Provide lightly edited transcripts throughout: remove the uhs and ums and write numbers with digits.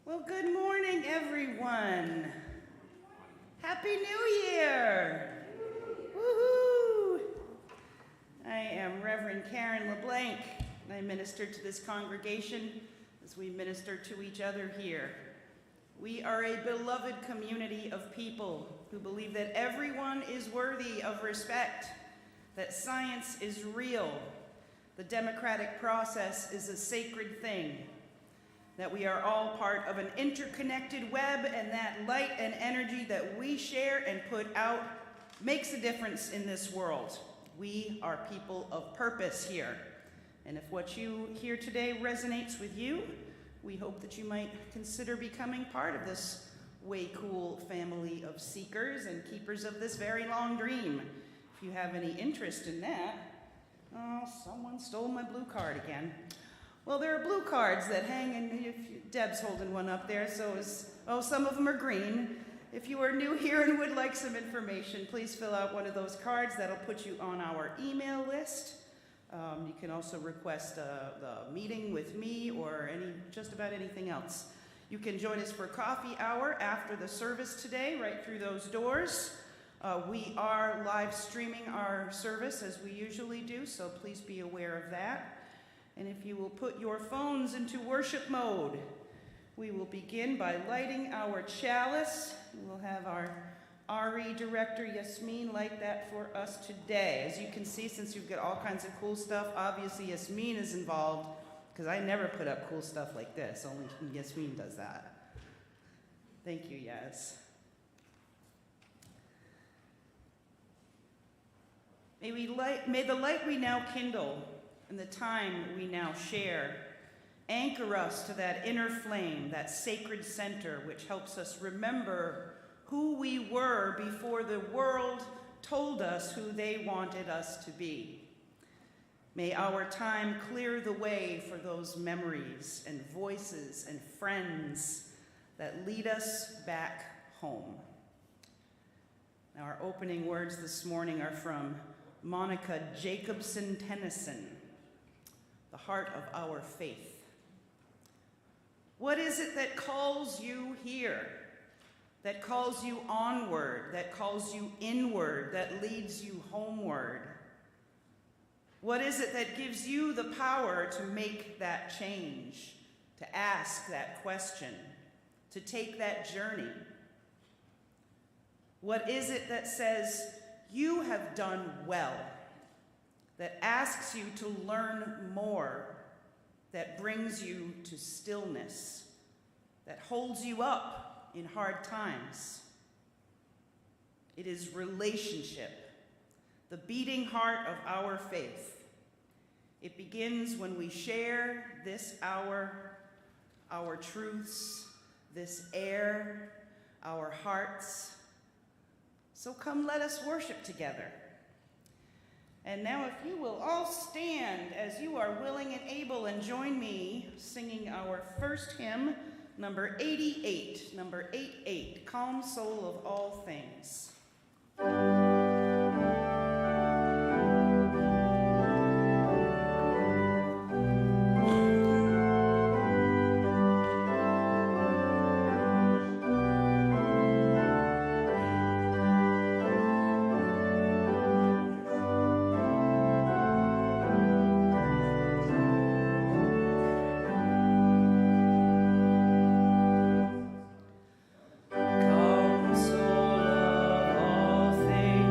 Well, good morning, everyone. Happy New Year. Woohoo! I am Reverend Karen LeBlanc, and I minister to this congregation as we minister to each other here. We are a beloved community of people who believe that everyone is worthy of respect, that science is real, the democratic process is a sacred thing, that we are all part of an interconnected web, and that light and energy that we share and put out makes a difference in this world. We are people of purpose here. And if what you hear today resonates with you, we hope that you might consider becoming part of this way cool family of seekers and keepers of this very long dream. If you have any interest in that, oh, someone stole my blue card again. Well, there are blue cards that hang, and Deb's holding one up there, some of them are green. If you are new here and would like some information, please fill out one of those cards. That'll put you on our email list. You can also request the meeting with me or just about anything else. You can join us for coffee hour after the service today, right through those doors. We are live streaming our service as we usually do, so please be aware of that. And if you will put your phones into worship mode, we will begin by lighting our chalice. We'll have our RE director, Yasmin, light that for us today. As you can see, since you've got all kinds of cool stuff, obviously Yasmin is involved, because I never put up cool stuff like this. Only Yasmin does that. Thank you, Yas. May the light we now kindle and the time we now share anchor us to that inner flame, that sacred center which helps us remember who we were before the world told us who they wanted us to be. May our time clear the way for those memories and voices and friends that lead us back home. Now, our opening words this morning are from Monica Jacobson Tennyson, The Heart of Our Faith. What is it that calls you here, that calls you onward, that calls you inward, that leads you homeward? What is it that gives you the power to make that change, to ask that question, to take that journey? What is it that says, you have done well, that asks you to learn more, that brings you to stillness, that holds you up in hard times? It is relationship, the beating heart of our faith. It begins when we share this hour, our truths, this air, our hearts. So come, let us worship together. And now if you will all stand as you are willing and able, and join me singing our first hymn, number 88, number 88, Calm Soul of All Things. Calm soul of all things.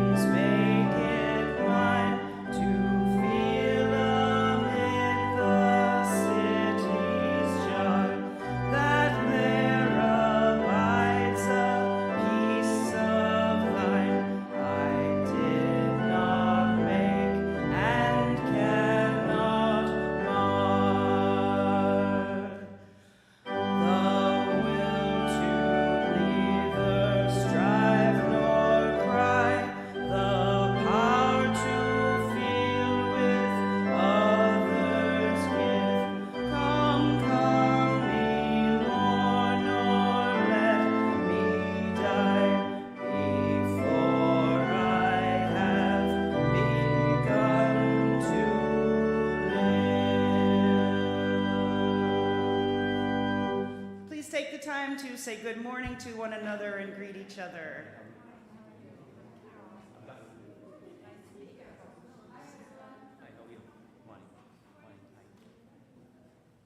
time to say good morning to one another and greet each other.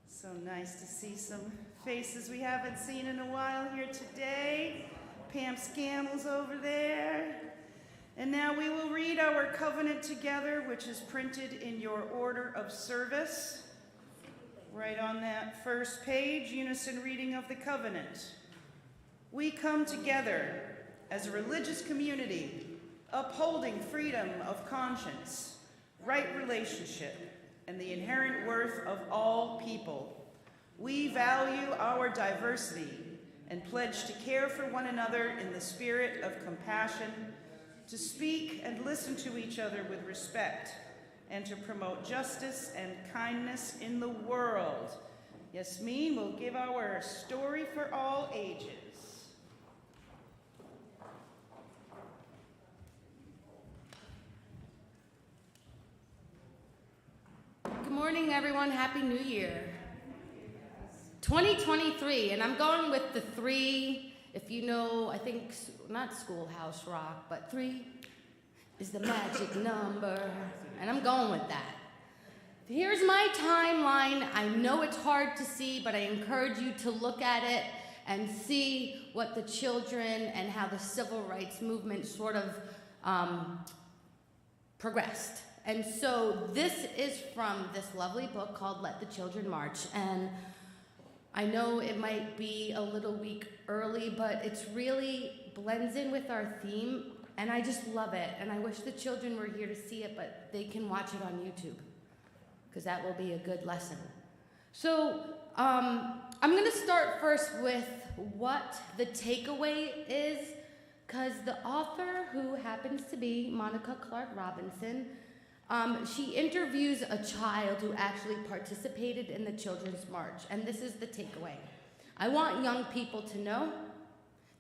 So nice to see some faces we haven't seen in a while here today. Pam Scannell's over there. And now we will read our covenant together, which is printed in your order of service. Right on that first page, unison reading of the covenant. We come together as a religious community, upholding freedom of conscience, right relationship, and the inherent worth of all people. We value our diversity and pledge to care for one another in the spirit of compassion, to speak and listen to each other with respect, and to promote justice and kindness in the world. Yasmin will give our story for all ages. Good morning, everyone. Happy New Year. 2023, and I'm going with the 3, if you know, I think, not Schoolhouse Rock, but 3 is the magic number, and I'm going with that. Here's my timeline. I know it's hard to see, but I encourage you to look at it and see what the children and how the civil rights movement sort of progressed. And so this is from this lovely book called Let the Children March. And I know it might be a little week early, but it's really blends in with our theme. And I just love it. And I wish the children were here to see it, but they can watch it on YouTube, because that will be a good lesson. So I'm going to start first with what the takeaway is, because the author, who happens to be Monica Clark Robinson, she interviews a child who actually participated in the Children's March, and this is the takeaway. I want young people to know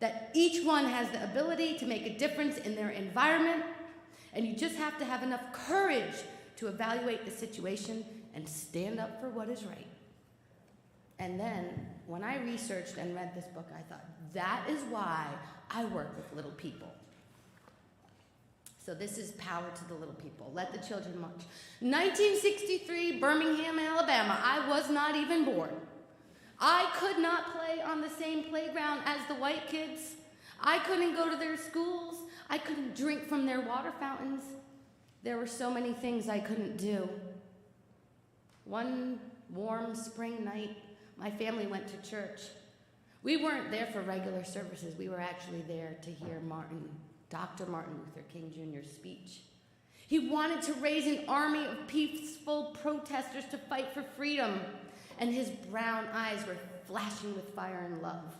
that each one has the ability to make a difference in their environment, and you just have to have enough courage to evaluate the situation and stand up for what is right. And then, when I researched and read this book, I thought, that is why I work with little people. So this is Power to the Little People. Let the Children March. 1963, Birmingham, Alabama. I was not even born. I could not play on the same playground as the white kids. I couldn't go to their schools. I couldn't drink from their water fountains. There were so many things I couldn't do. One warm spring night, my family went to church. We weren't there for regular services. We were actually there to hear Dr. Martin Luther King Jr.'s speech. He wanted to raise an army of peaceful protesters to fight for freedom, and his brown eyes were flashing with fire and love.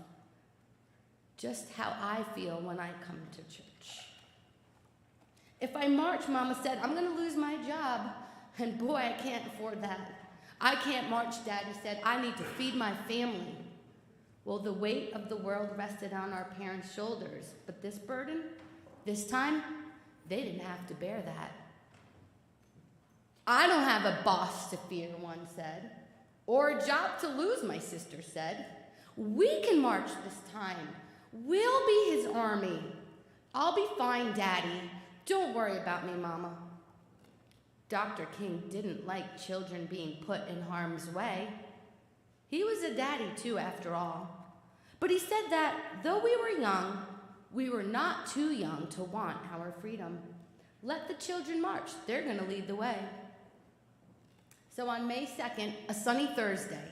Just how I feel when I come to church. If I march, Mama said, I'm going to lose my job, and boy, I can't afford that. I can't march, Daddy said. I need to feed my family. Well, the weight of the world rested on our parents' shoulders, but this burden, this time, they didn't have to bear that. I don't have a boss to fear, one said, or a job to lose, my sister said. We can march this time. We'll be his army. I'll be fine, Daddy. Don't worry about me, Mama. Dr. King didn't like children being put in harm's way. He was a daddy, too, after all. But he said that though we were young, we were not too young to want our freedom. Let the children march. They're going to lead the way. So on May 2nd, a sunny Thursday,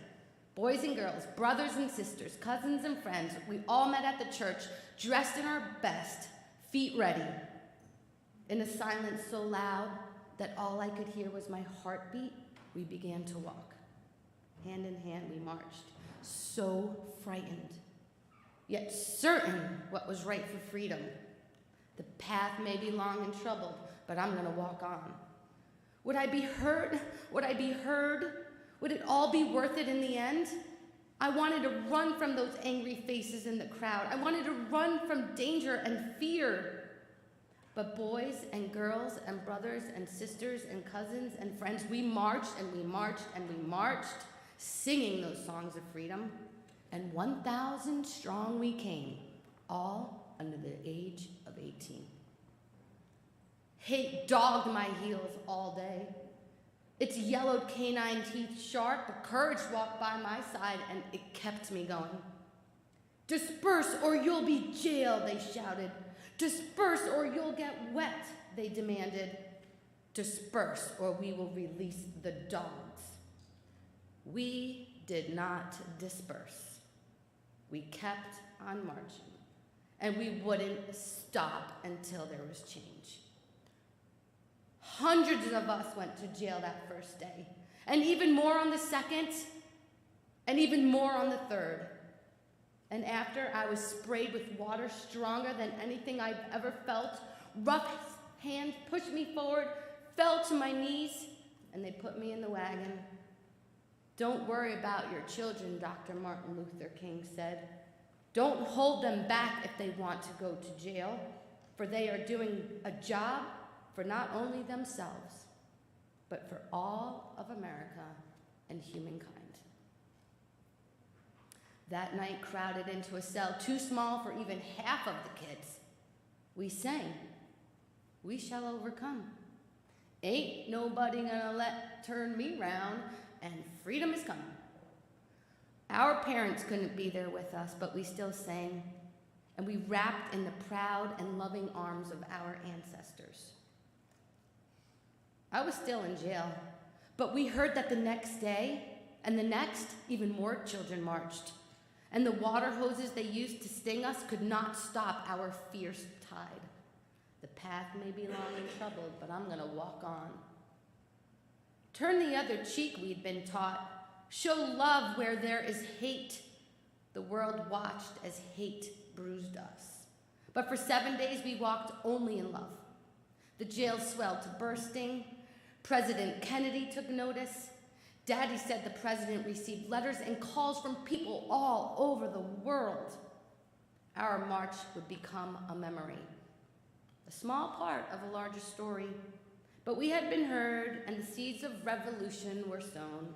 boys and girls, brothers and sisters, cousins and friends, we all met at the church, dressed in our best, feet ready. In a silence so loud that all I could hear was my heartbeat, we began to walk. Hand in hand, we marched, so frightened, yet certain what was right for freedom. The path may be long and troubled, but I'm going to walk on. Would I be hurt? Would I be heard? Would it all be worth it in the end? I wanted to run from those angry faces in the crowd. I wanted to run from danger and fear. But boys and girls and brothers and sisters and cousins and friends, we marched and we marched and we marched, singing those songs of freedom. and 1,000 strong we came, all under the age of 18. Hate dogged my heels all day. Its yellowed canine teeth sharp, but courage walked by my side and it kept me going. Disperse or you'll be jailed, they shouted. Disperse or you'll get wet, they demanded. Disperse or we will release the dogs. We did not disperse. We kept on marching, and we wouldn't stop until there was change. Hundreds of us went to jail that first day, and even more on the second, and even more on the third. And after, I was sprayed with water stronger than anything I've ever felt. Rough hands pushed me forward, fell to my knees, and they put me in the wagon. Don't worry about your children, Dr. Martin Luther King said. Don't hold them back if they want to go to jail, for they are doing a job for not only themselves, but for all of America and humankind. That night, crowded into a cell too small for even half of the kids, we sang, "We shall overcome. Ain't nobody gonna turn me round, and freedom is coming." Our parents couldn't be there with us, but we still sang, and we wrapped in the proud and loving arms of our ancestors. I was still in jail, but we heard that the next day, and the next, even more children marched, and the water hoses they used to sting us could not stop our fierce tide. The path may be long and troubled, but I'm gonna walk on. Turn the other cheek, we'd been taught. Show love where there is hate. The world watched as hate bruised us. But for 7 days we walked only in love. The jail swelled to bursting. President Kennedy took notice. Daddy said the president received letters and calls from people all over the world. Our march would become a memory, a small part of a larger story. But we had been heard, and the seeds of revolution were sown.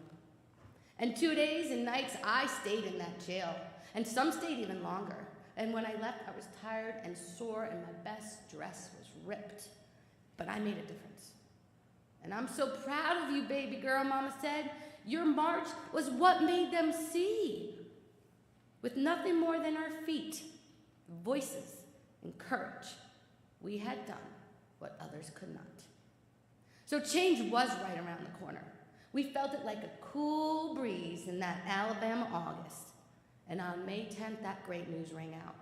And 2 days and nights I stayed in that jail, and some stayed even longer. And when I left, I was tired and sore, and my best dress was ripped. But I made a difference. And I'm so proud of you, baby girl, Mama said. Your march was what made them see. With nothing more than our feet, voices, and courage, we had done what others could not. So change was right around the corner. We felt it like a cool breeze in that Alabama August. And on May 10th, that great news rang out.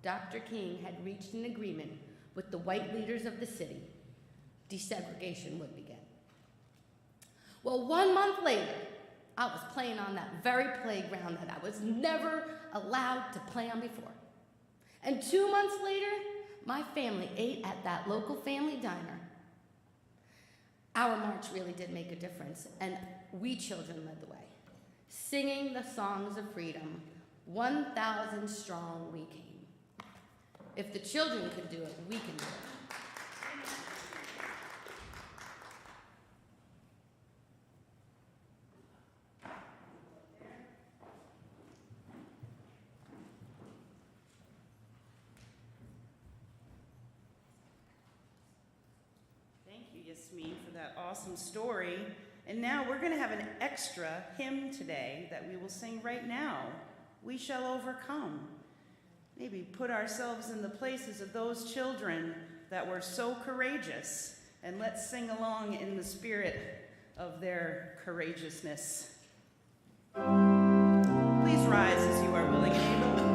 Dr. King had reached an agreement with the white leaders of the city. Desegregation would begin. Well, 1 month later, I was playing on that very playground that I was never allowed to play on before. And 2 months later, my family ate at that local family diner. Our march really did make a difference, and we children led the way, singing the songs of freedom. 1,000 strong we came. If the children could do it, we can do it. Yasmin, for that awesome story. And now we're going to have an extra hymn today that we will sing right now. We Shall Overcome. Maybe put ourselves in the places of those children that were so courageous, and let's sing along in the spirit of their courageousness. Please rise as you are willing and able.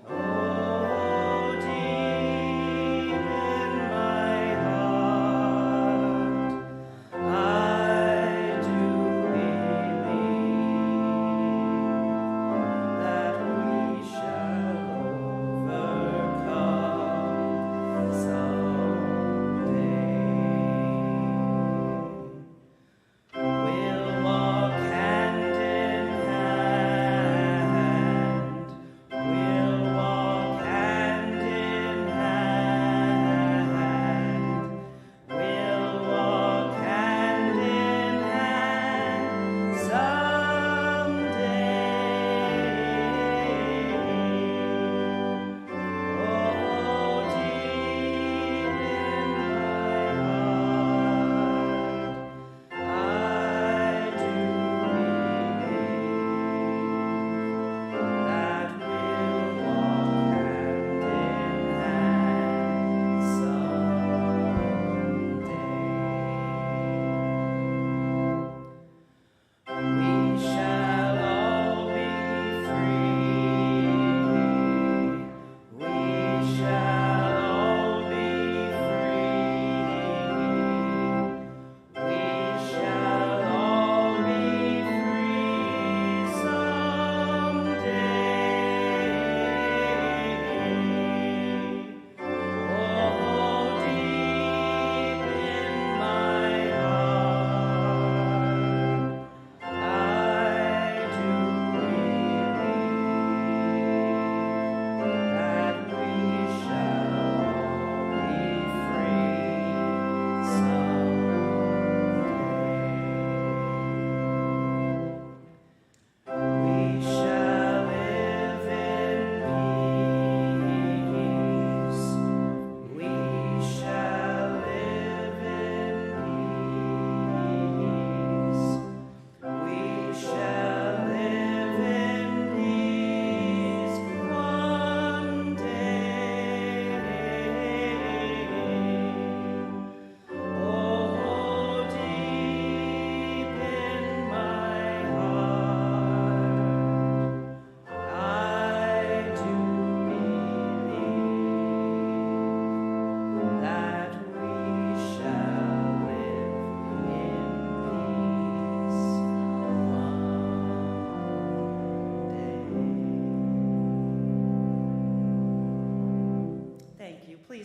Oh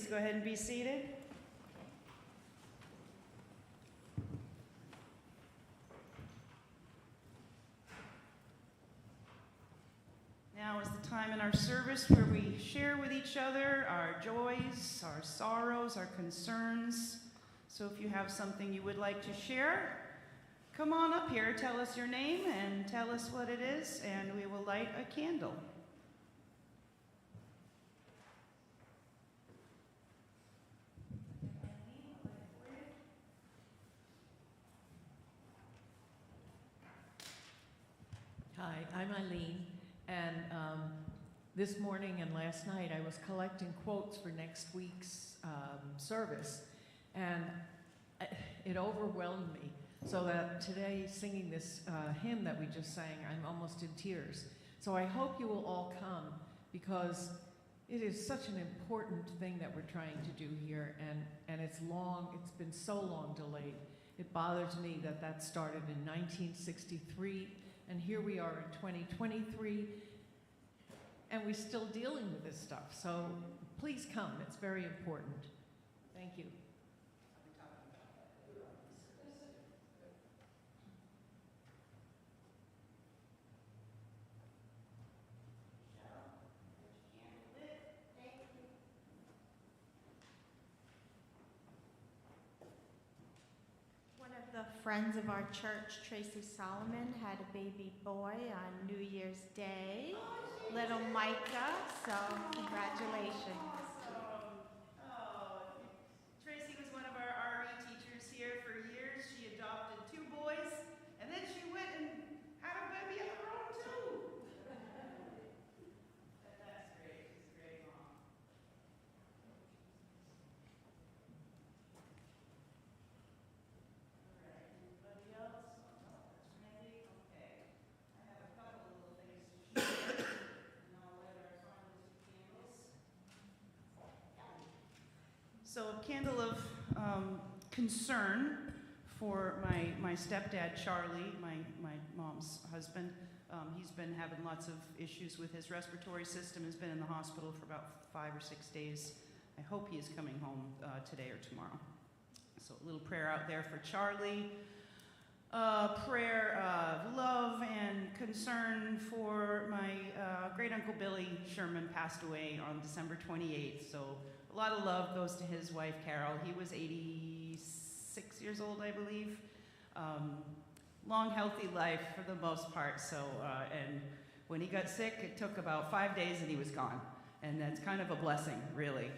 go ahead and be seated. Now is the time in our service where we share with each other our joys, our sorrows, our concerns. So if you have something you would like to share, come on up here, tell us your name and tell us what it is, and we will light a candle. Hi, I'm Eileen, and this morning and last night I was collecting quotes for next week's service, and it overwhelmed me, so that today, singing this hymn that we just sang, I'm almost in tears. So I hope you will all come, because it is such an important thing that we're trying to do here, and it's been so long delayed. It bothers me that that started in 1963, and here we are in 2023, and we're still dealing with this stuff. So please come, it's very important. Thank you. One of the friends of our church, Tracy Solomon, had a baby boy on New Year's Day, little Micah, so congratulations. Tracy was one of our RE teachers here for years. She adopted 2 boys, and then she went and had a baby of her own too. That's great. She's a great mom. All right. Anybody else? Oh, that's Randy. Okay. I have a couple of little things to share, and I'll light our final 2 candles. So a candle of concern for my stepdad, Charlie, my mom's husband. He's been having lots of issues with his respiratory system, has been in the hospital for about 5 or 6 days. I hope he is coming home today or tomorrow. So a little prayer out there for Charlie. Prayer of love and concern for my great uncle Billy Sherman, passed away on December 28th. So a lot of love goes to his wife, Carol. He was 86 years old, I believe. Long, healthy life for the most part. So, and when he got sick, it took about 5 days and he was gone. And that's kind of a blessing, really.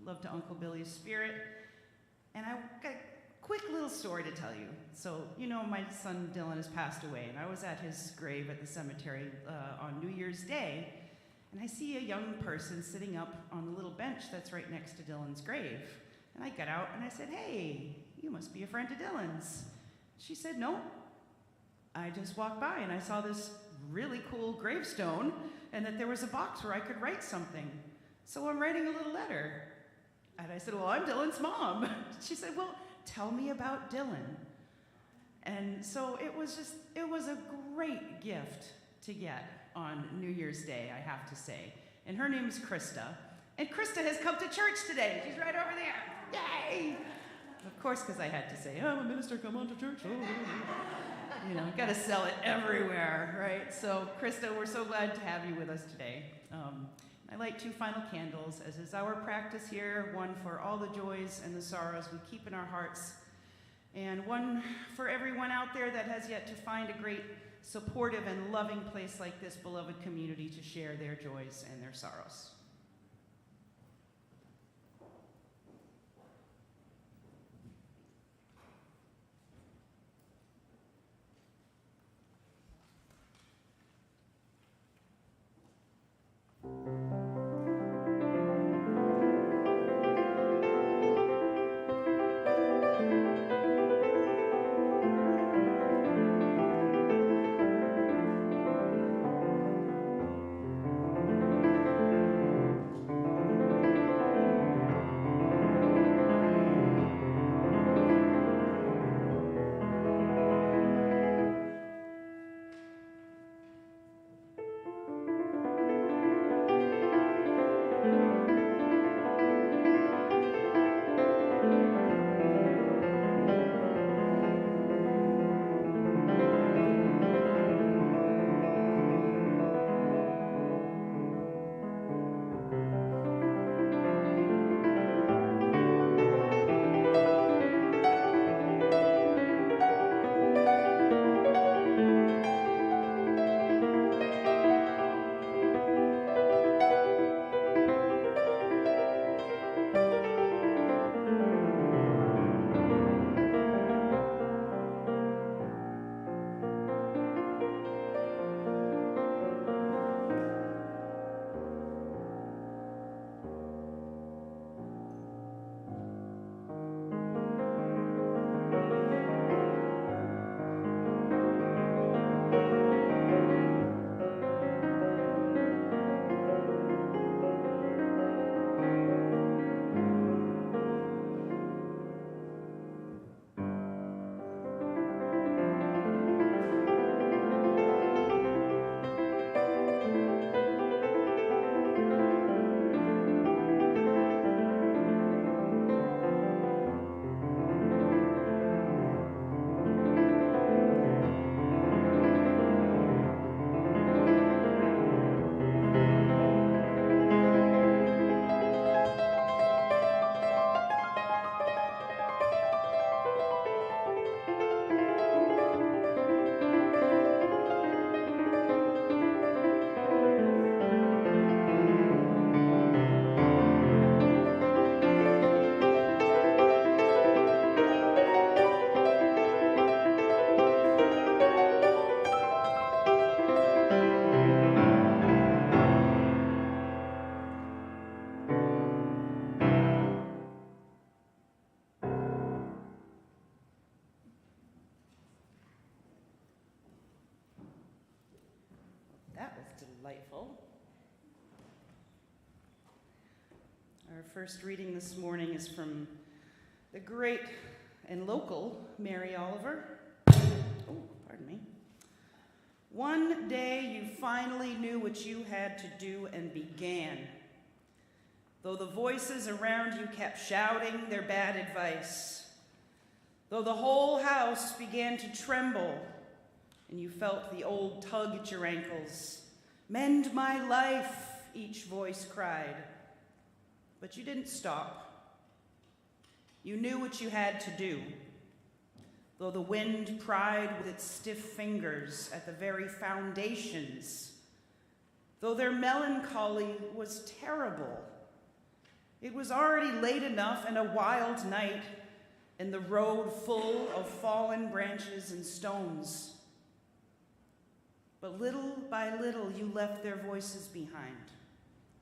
Love to Uncle Billy's spirit. And I got a quick little story to tell you. So, you know, my son Dylan has passed away, and I was at his grave at the cemetery on New Year's Day. And I see a young person sitting up on the little bench that's right next to Dylan's grave. And I got out and I said, "Hey, you must be a friend of Dylan's." She said, "No. I just walked by and I saw this really cool gravestone and that there was a box where I could write something. So I'm writing a little letter." And I said, "Well, I'm Dylan's mom." She said, "Well, tell me about Dylan." And so it was a great gift to get on New Year's Day, I have to say. And her name is Krista. And Krista has come to church today. She's right over there. Yay! Of course, because I had to say, "I'm a minister, come on to church." Oh. You know, got to sell it everywhere, right? So, Krista, we're so glad to have you with us today. I light 2 final candles, as is our practice here, one for all the joys and the sorrows we keep in our hearts, and one for everyone out there that has yet to find a great supportive and loving place like this beloved community to share their joys and their sorrows. Our first reading this morning is from the great and local Mary Oliver. Oh, pardon me. One day you finally knew what you had to do and began. Though the voices around you kept shouting their bad advice, though the whole house began to tremble and you felt the old tug at your ankles, "Mend my life," each voice cried. But you didn't stop. You knew what you had to do. Though the wind pried with its stiff fingers at the very foundations, though their melancholy was terrible, it was already late enough and a wild night, and the road full of fallen branches and stones. But little by little, you left their voices behind.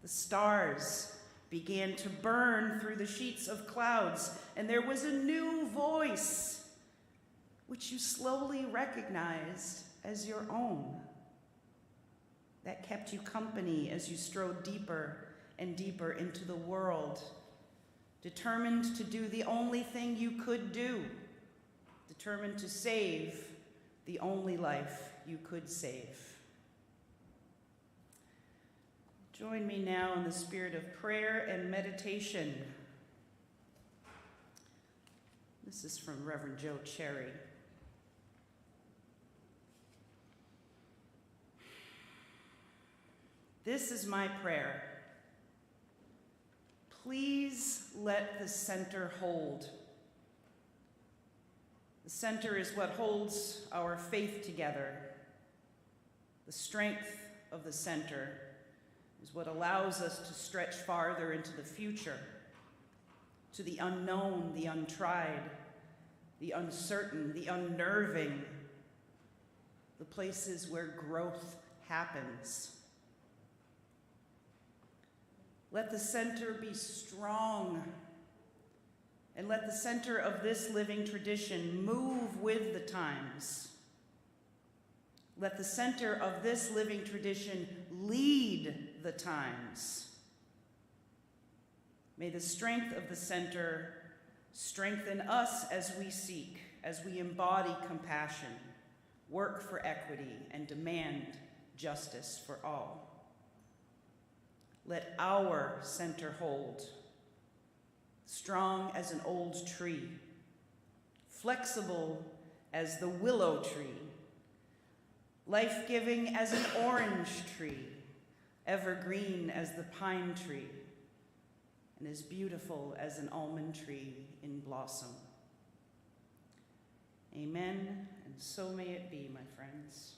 The stars began to burn through the sheets of clouds, and there was a new voice, which you slowly recognized as your own, that kept you company as you strode deeper and deeper into the world, determined to do the only thing you could do, determined to save the only life you could save. Join me now in the spirit of prayer and meditation. This is from Reverend Joe Cherry. This is my prayer. Please let the center hold. The center is what holds our faith together. The strength of the center is what allows us to stretch farther into the future, to the unknown, the untried, the uncertain, the unnerving, the places where growth happens. Let the center be strong, and let the center of this living tradition move with the times. Let the center of this living tradition lead the times. May the strength of the center strengthen us as we seek, as we embody compassion, work for equity, and demand justice for all. Let our center hold, strong as an old tree, flexible as the willow tree, life-giving as an orange tree, evergreen as the pine tree, and as beautiful as an almond tree in blossom. Amen, and so may it be, my friends.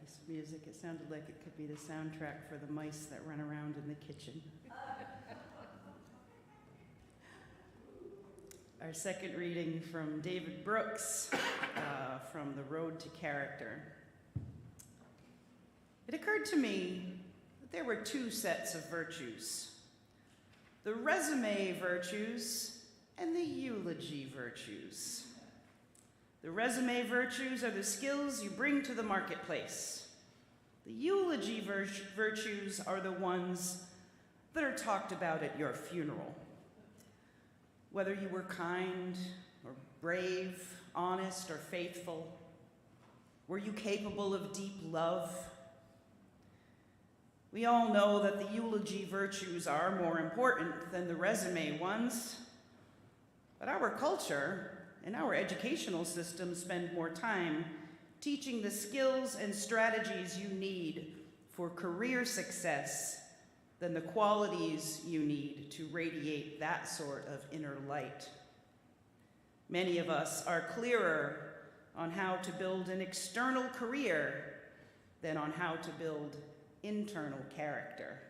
piece of music. It sounded like it could be the soundtrack for the mice that run around in the kitchen. Our second reading from David Brooks, from The Road to Character. It occurred to me that there were two sets of virtues: the resume virtues and the eulogy virtues. The resume virtues are the skills you bring to the marketplace. The eulogy virtues are the ones that are talked about at your funeral. Whether you were kind or brave, honest or faithful, were you capable of deep love? We all know that the eulogy virtues are more important than the resume ones, but our culture and our educational system spend more time teaching the skills and strategies you need for career success than the qualities you need to radiate that sort of inner light. Many of us are clearer on how to build an external career than on how to build internal character.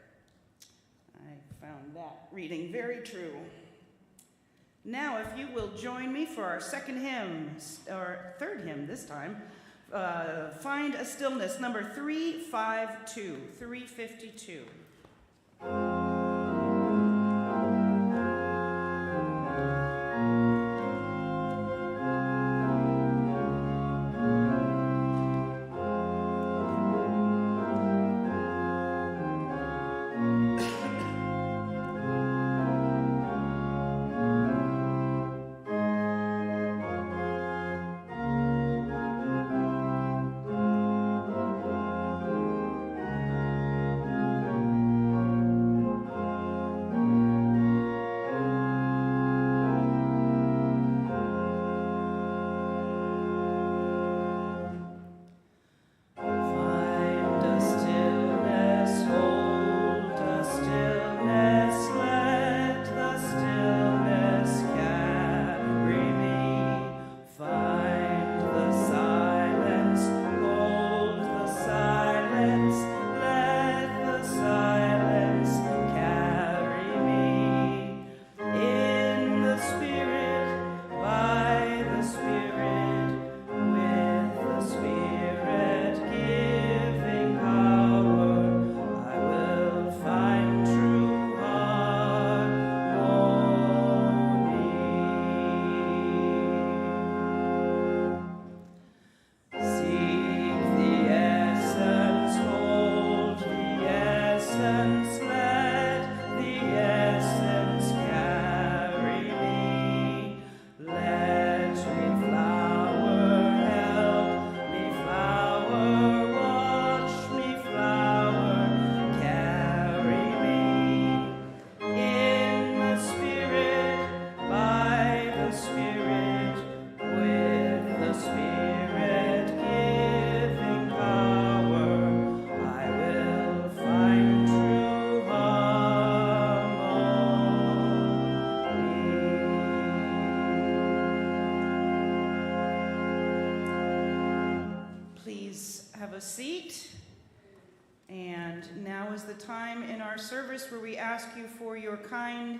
I found that reading very true. Now, if you will join me for our second hymn, or third hymn this time, Find a Stillness, number 352. Have a seat. And now is the time in our service where we ask you for your kind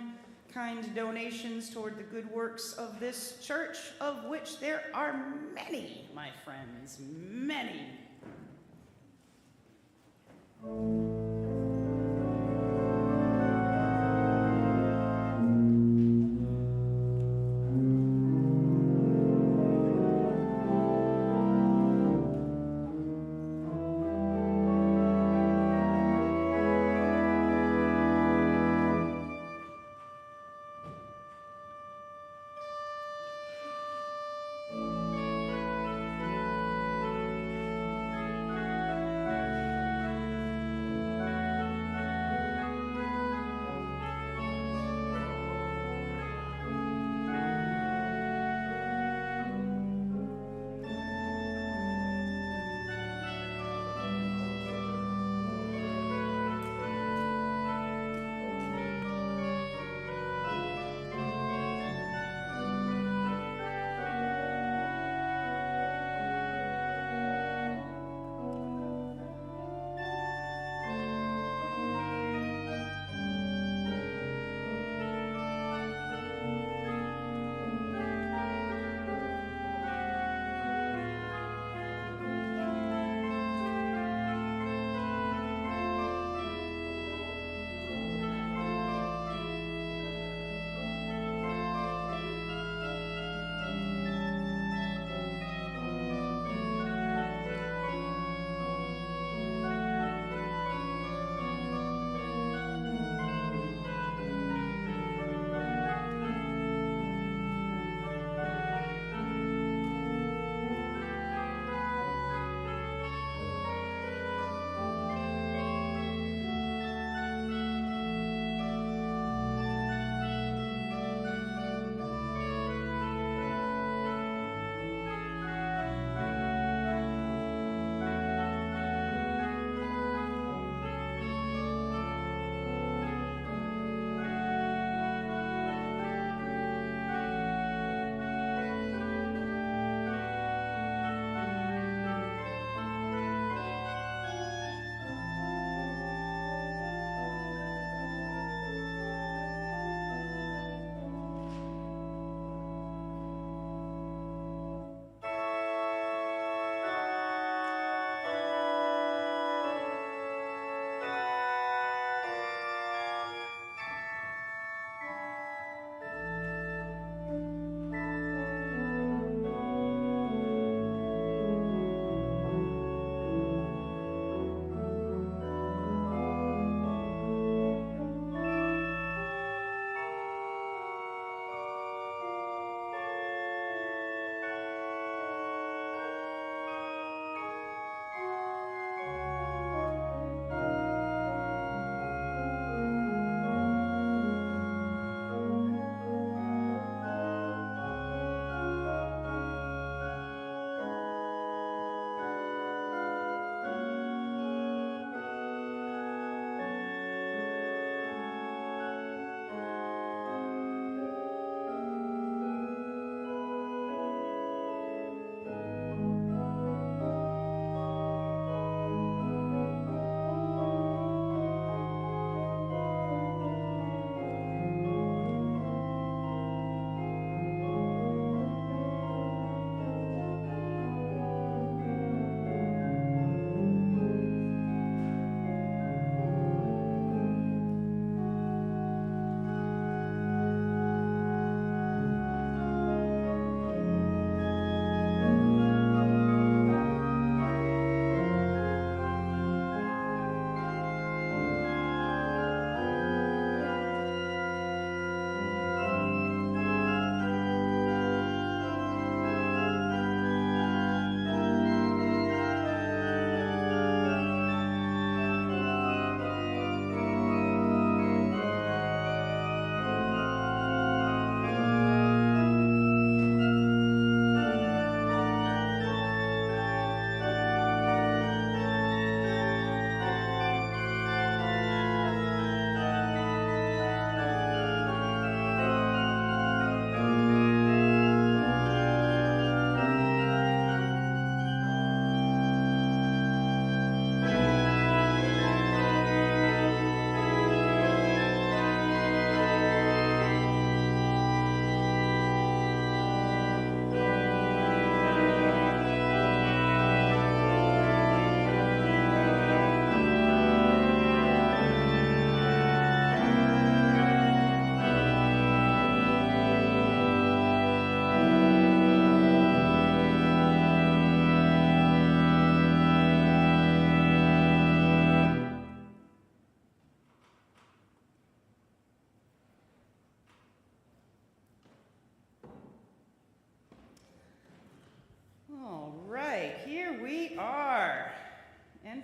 donations toward the good works of this church, of which there are many, my friends, many.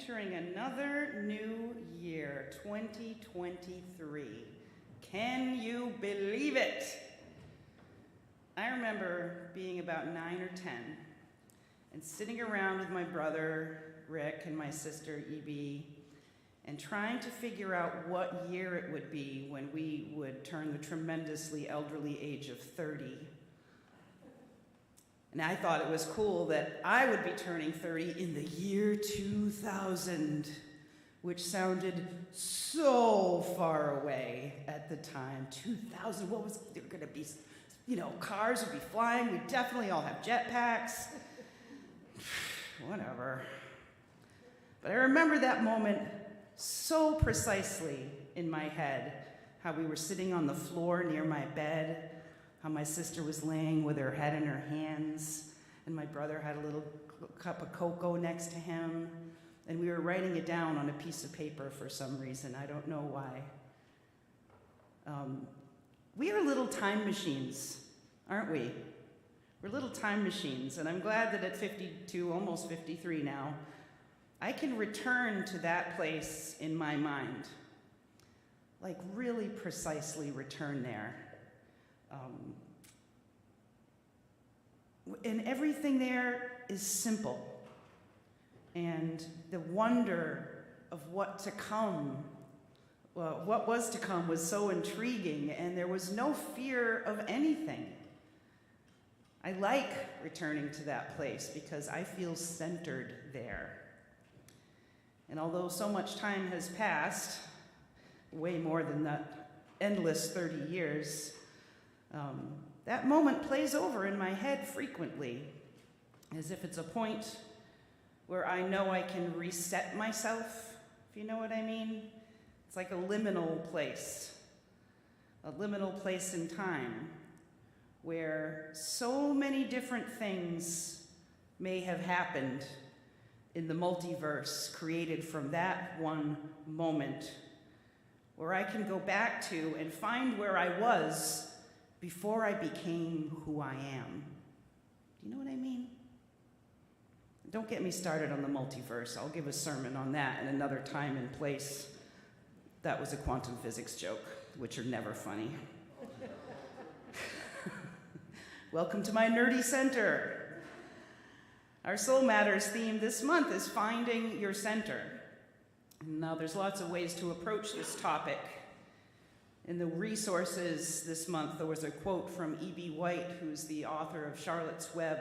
entering another new year, 2023. Can you believe it? I remember being about 9 or 10 and sitting around with my brother, Rick, and my sister, E.B., and trying to figure out what year it would be when we would turn the tremendously elderly age of 30. And I thought it was cool that I would be turning 30 in the year 2000, which sounded so far away at the time. 2000, what was there going to be? You know, cars would be flying. We'd definitely all have jetpacks. Whatever. But I remember that moment so precisely in my head, how we were sitting on the floor near my bed, how my sister was laying with her head in her hands, and my brother had a little cup of cocoa next to him, and we were writing it down on a piece of paper for some reason. I don't know why. We are little time machines, aren't we? We're little time machines, and I'm glad that at 52, almost 53 now, I can return to that place in my mind, like really precisely return there. And everything there is simple. And the wonder of what to come, well, what was to come was so intriguing, and there was no fear of anything. I like returning to that place because I feel centered there. And although so much time has passed, way more than that endless 30 years, that moment plays over in my head frequently, as if it's a point where I know I can reset myself, if you know what I mean. It's like a liminal place in time, where so many different things may have happened in the multiverse created from that one moment, where I can go back to and find where I was before I became who I am. Do you know what I mean? Don't get me started on the multiverse. I'll give a sermon on that in another time and place. That was a quantum physics joke, which are never funny. Welcome to my nerdy center. Our Soul Matters theme this month is finding your center. Now, there's lots of ways to approach this topic. In the resources this month, there was a quote from E.B. White, who's the author of Charlotte's Web,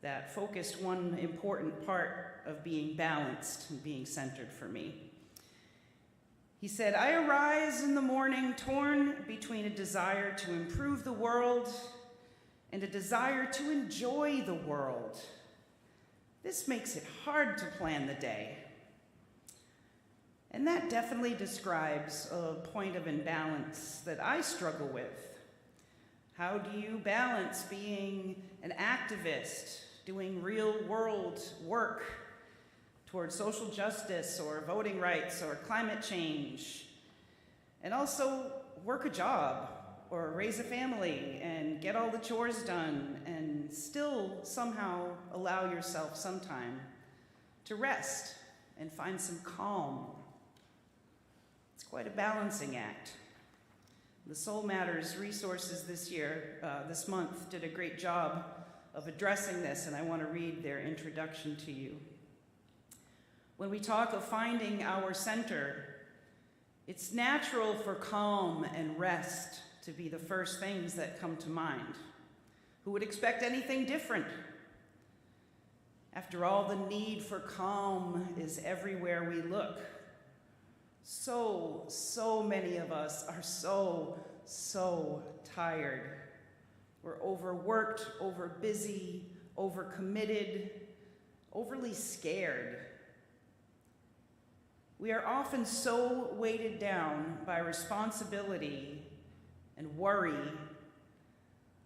that focused one important part of being balanced and being centered for me. He said, "I arise in the morning torn between a desire to improve the world and a desire to enjoy the world. This makes it hard to plan the day." And that definitely describes a point of imbalance that I struggle with. How do you balance being an activist, doing real world work towards social justice or voting rights or climate change, and also work a job or raise a family and get all the chores done and still somehow allow yourself some time to rest and find some calm? It's quite a balancing act. The Soul Matters resources this month, did a great job of addressing this, and I want to read their introduction to you. When we talk of finding our center, it's natural for calm and rest to be the first things that come to mind. Who would expect anything different? After all, the need for calm is everywhere we look. So many of us are so tired. We're overworked, overbusy, overcommitted, overly scared. We are often so weighted down by responsibility and worry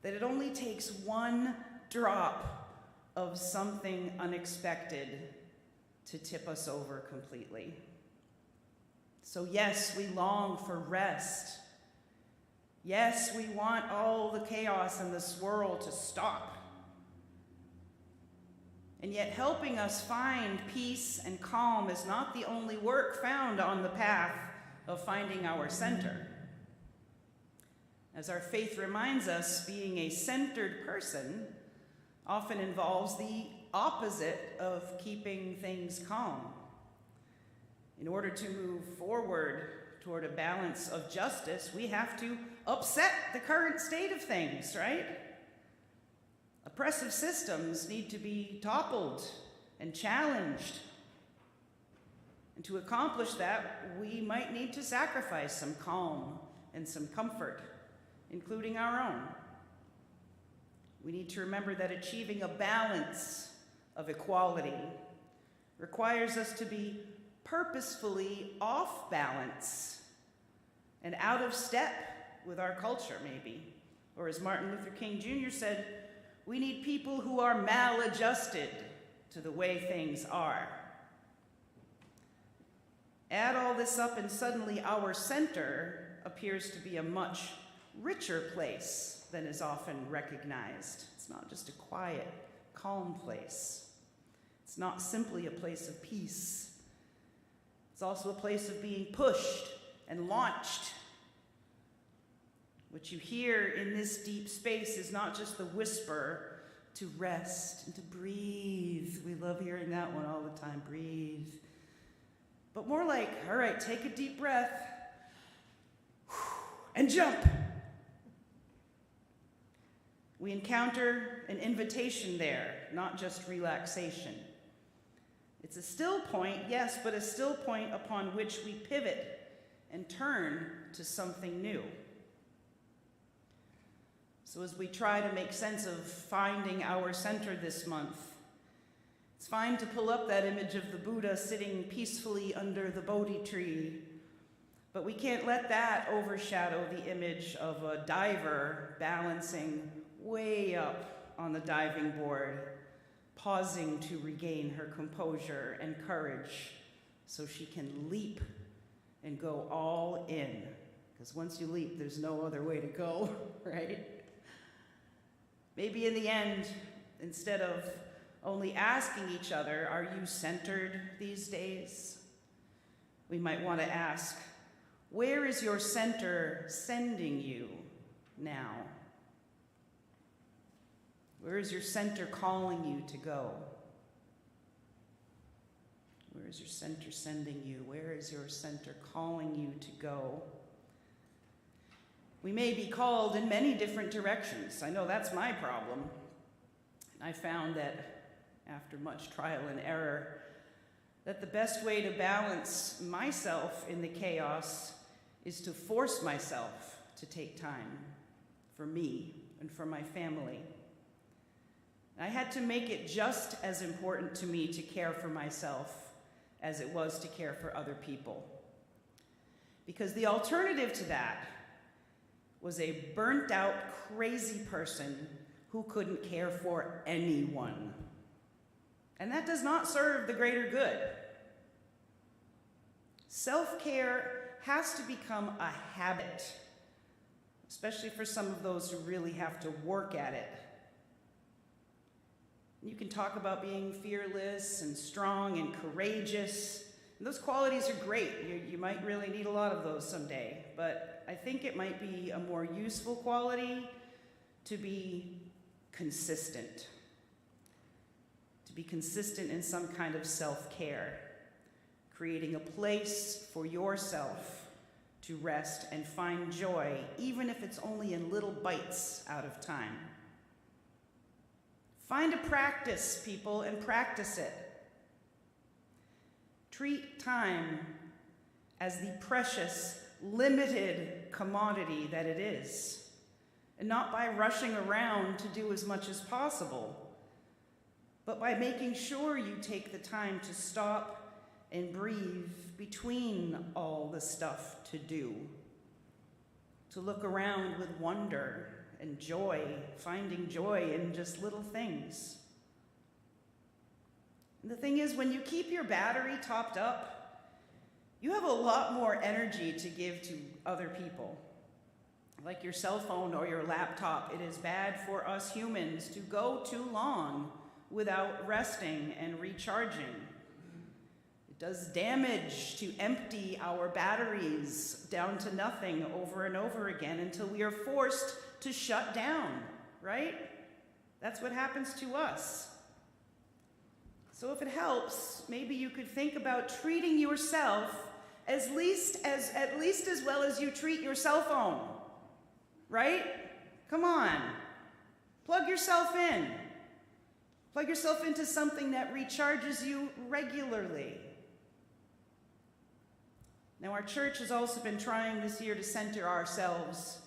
that it only takes one drop of something unexpected to tip us over completely. So yes, we long for rest. Yes, we want all the chaos and the swirl to stop. And yet helping us find peace and calm is not the only work found on the path of finding our center. As our faith reminds us, being a centered person often involves the opposite of keeping things calm. In order to move forward toward a balance of justice, we have to upset the current state of things, right? Oppressive systems need to be toppled and challenged. And to accomplish that, we might need to sacrifice some calm and some comfort, including our own. We need to remember that achieving a balance of equality requires us to be purposefully off balance and out of step with our culture, maybe. Or as Martin Luther King Jr. said, we need people who are maladjusted to the way things are. Add all this up and suddenly our center appears to be a much richer place than is often recognized. It's not just a quiet, calm place. It's not simply a place of peace. It's also a place of being pushed and launched. What you hear in this deep space is not just the whisper to rest and to breathe. We love hearing that one all the time, breathe. But more like, all right, take a deep breath and jump. We encounter an invitation there, not just relaxation. It's a still point, yes, but a still point upon which we pivot and turn to something new. So as we try to make sense of finding our center this month, it's fine to pull up that image of the Buddha sitting peacefully under the Bodhi tree, but we can't let that overshadow the image of a diver balancing way up on the diving board, pausing to regain her composure and courage so she can leap and go all in. Because once you leap, there's no other way to go, right? Maybe in the end, instead of only asking each other, are you centered these days? We might want to ask, where is your center sending you now? Where is your center calling you to go? Where is your center sending you? Where is your center calling you to go? We may be called in many different directions. I know that's my problem. And I found that after much trial and error, that the best way to balance myself in the chaos is to force myself to take time for me and for my family. I had to make it just as important to me to care for myself as it was to care for other people. Because the alternative to that was a burnt out, crazy person who couldn't care for anyone. And that does not serve the greater good. Self-care has to become a habit, especially for some of those who really have to work at it. You can talk about being fearless and strong and courageous. And those qualities are great. You might really need a lot of those someday. But I think it might be a more useful quality to be consistent. To be consistent in some kind of self-care. Creating a place for yourself to rest and find joy, even if it's only in little bites out of time. Find a practice, people, and practice it. Treat time as the precious, limited commodity that it is, and not by rushing around to do as much as possible, but by making sure you take the time to stop and breathe between all the stuff to do, to look around with wonder and joy, finding joy in just little things. And the thing is, when you keep your battery topped up, you have a lot more energy to give to other people. Like your cell phone or your laptop, it is bad for us humans to go too long without resting and recharging. It does damage to empty our batteries down to nothing over and over again until we are forced to shut down, right? That's what happens to us. So if it helps, maybe you could think about treating yourself at least as well as you treat your cell phone, right? Come on, plug yourself in. Plug yourself into something that recharges you regularly. Now, our church has also been trying this year to center ourselves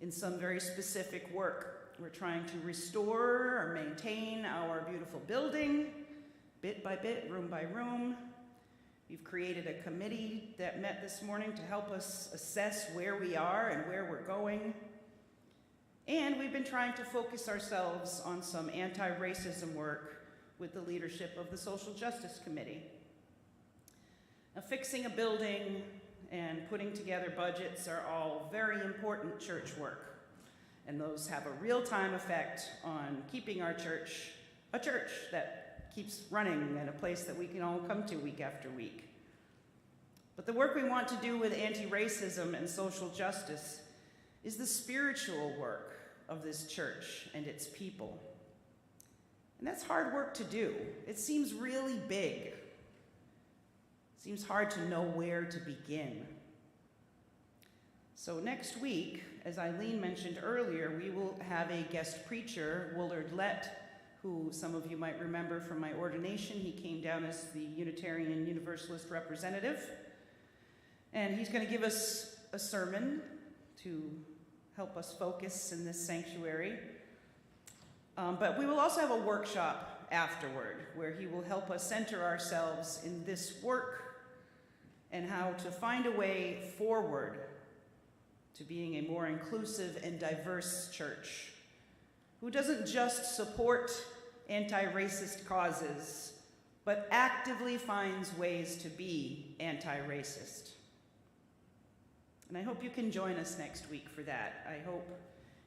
in some very specific work. We're trying to restore or maintain our beautiful building, bit by bit, room by room. We've created a committee that met this morning to help us assess where we are and where we're going. And we've been trying to focus ourselves on some anti-racism work with the leadership of the Social Justice Committee. Now, fixing a building and putting together budgets are all very important church work, and those have a real-time effect on keeping our church a church that keeps running and a place that we can all come to week after week. But the work we want to do with anti-racism and social justice is the spiritual work of this church and its people. And that's hard work to do. It seems really big. It seems hard to know where to begin. So next week, as Eileen mentioned earlier, we will have a guest preacher, Willard Lett, who some of you might remember from my ordination. He came down as the Unitarian Universalist representative. And he's going to give us a sermon to help us focus in this sanctuary. But we will also have a workshop afterward where he will help us center ourselves in this work and how to find a way forward to being a more inclusive and diverse church who doesn't just support anti-racist causes, but actively finds ways to be anti-racist. And I hope you can join us next week for that. I hope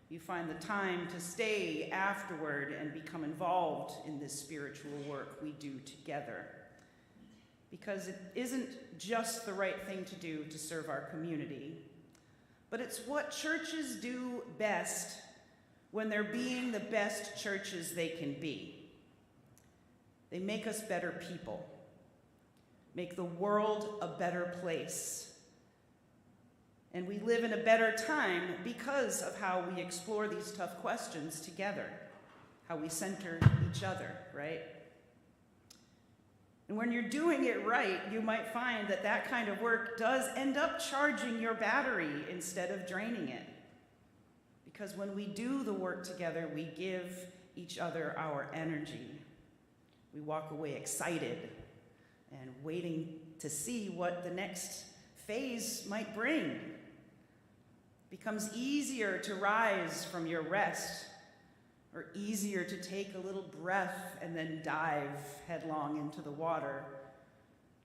you find the time to stay afterward and become involved in this spiritual work we do together. Because it isn't just the right thing to do to serve our community, but it's what churches do best when they're being the best churches they can be. They make us better people, make the world a better place. And we live in a better time because of how we explore these tough questions together, how we center each other, right? And when you're doing it right, you might find that that kind of work does end up charging your battery instead of draining it. Because when we do the work together, we give each other our energy. We walk away excited and waiting to see what the next phase might bring. It becomes easier to rise from your rest, or easier to take a little breath and then dive headlong into the water,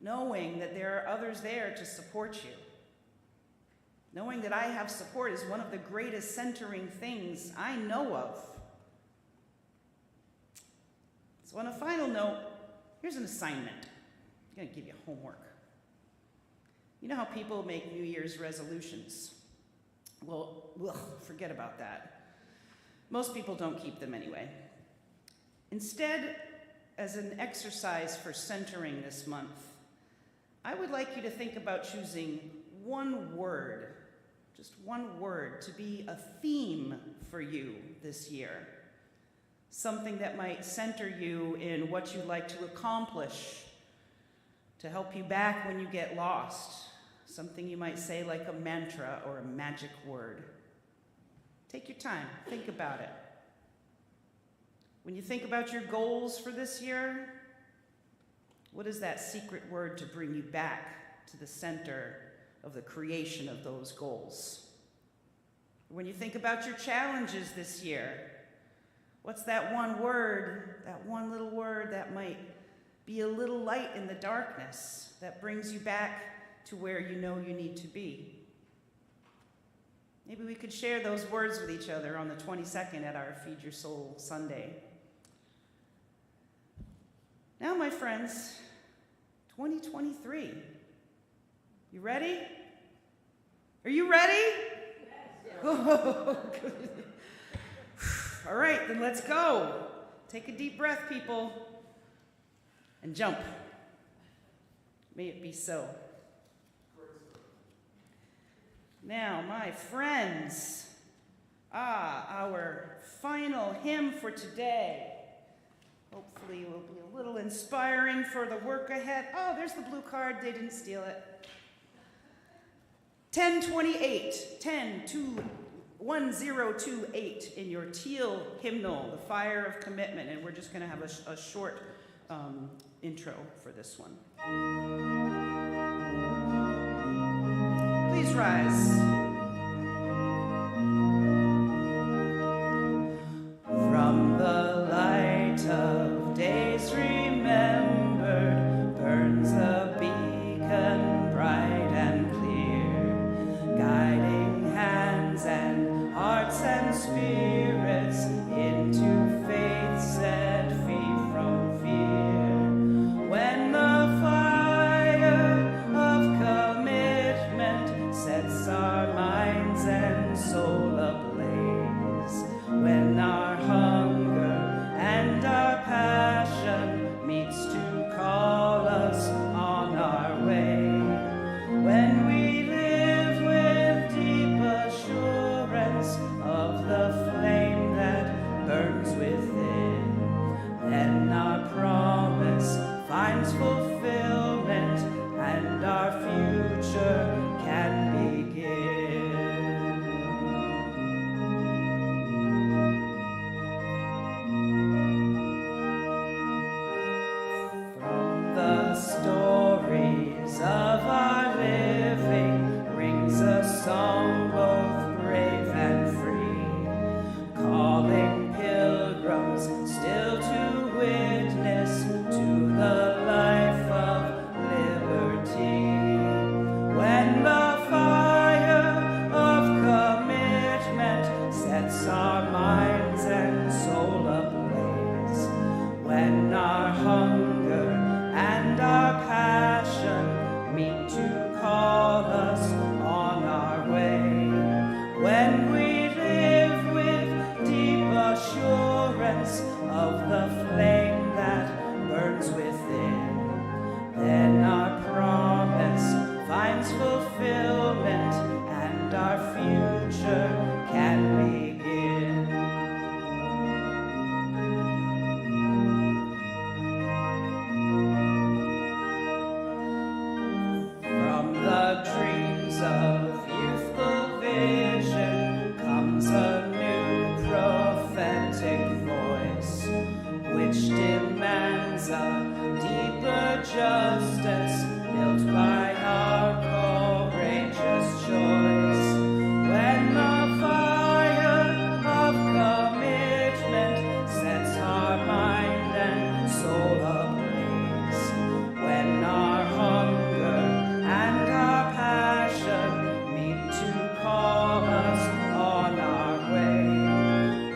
knowing that there are others there to support you. Knowing that I have support is one of the greatest centering things I know of. So on a final note, here's an assignment. I'm going to give you homework. You know how people make New Year's resolutions? Well, forget about that. Most people don't keep them anyway. Instead, as an exercise for centering this month, I would like you to think about choosing one word, just one word, to be a theme for you this year. Something that might center you in what you'd like to accomplish, to help you back when you get lost. Something you might say like a mantra or a magic word. Take your time, think about it. When you think about your goals for this year, what is that secret word to bring you back to the center of the creation of those goals? When you think about your challenges this year, what's that one word, that one little word that might be a little light in the darkness that brings you back to where you know you need to be? Maybe we could share those words with each other on the 22nd at our Feed Your Soul Sunday. Now, my friends, 2023. You ready? Are you ready? Yes. Oh, good. All right, then let's go. Take a deep breath, people, and jump. May it be so. Now, my friends, our final hymn for today. Hopefully it will be a little inspiring for the work ahead. Oh, there's the blue card. They didn't steal it. 1028, 1028 in your teal hymnal, the Fire of Commitment. And we're just going to have a short intro for this one. Please rise. From the light of days remembered burns a beacon bright and clear, guiding hands and hearts and spirits into faith set free from fear. When the fire of commitment sets our minds and soul ablaze, when our hunger and our passion meets to call us on our way, when we live with deep assurance of the flame that burns within, then our promise finds fulfillment and our future can begin. From the stories of our living rings a song both brave and free, calling pilgrims still to witness to the life of liberty. When the fire of commitment sets our minds and soul ablaze, when our hunger and our passion meet to call us on our way, when we live with deep assurance of the flame that burns within, then our promise finds fulfillment and our future can begin. From the dreams of youthful vision comes a new prophetic voice, which demands a deeper justice built by our courageous choice. When the fire of commitment sets our mind and soul ablaze, when our hunger and our passion meet to call us on our way,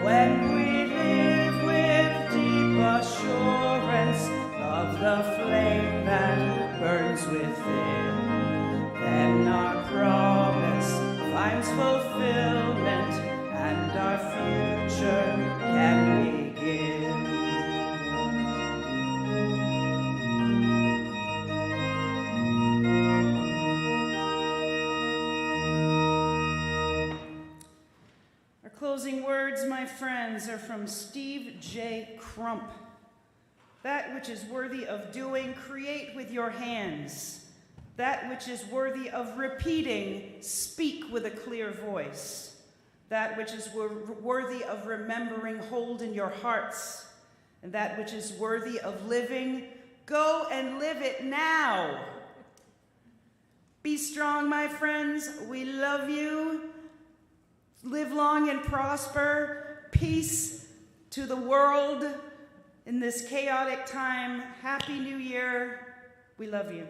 when we live with deep assurance of the flame that burns within, then our promise finds fulfillment and our future can begin. Our closing words, my friends, are from Steve J. Crump. That which is worthy of doing, create with your hands. That which is worthy of repeating, speak with a clear voice. That which is worthy of remembering, hold in your hearts. And that which is worthy of living, go and live it now. Be strong, my friends. We love you. Live long and prosper. Peace to the world in this chaotic time. Happy New Year. We love you.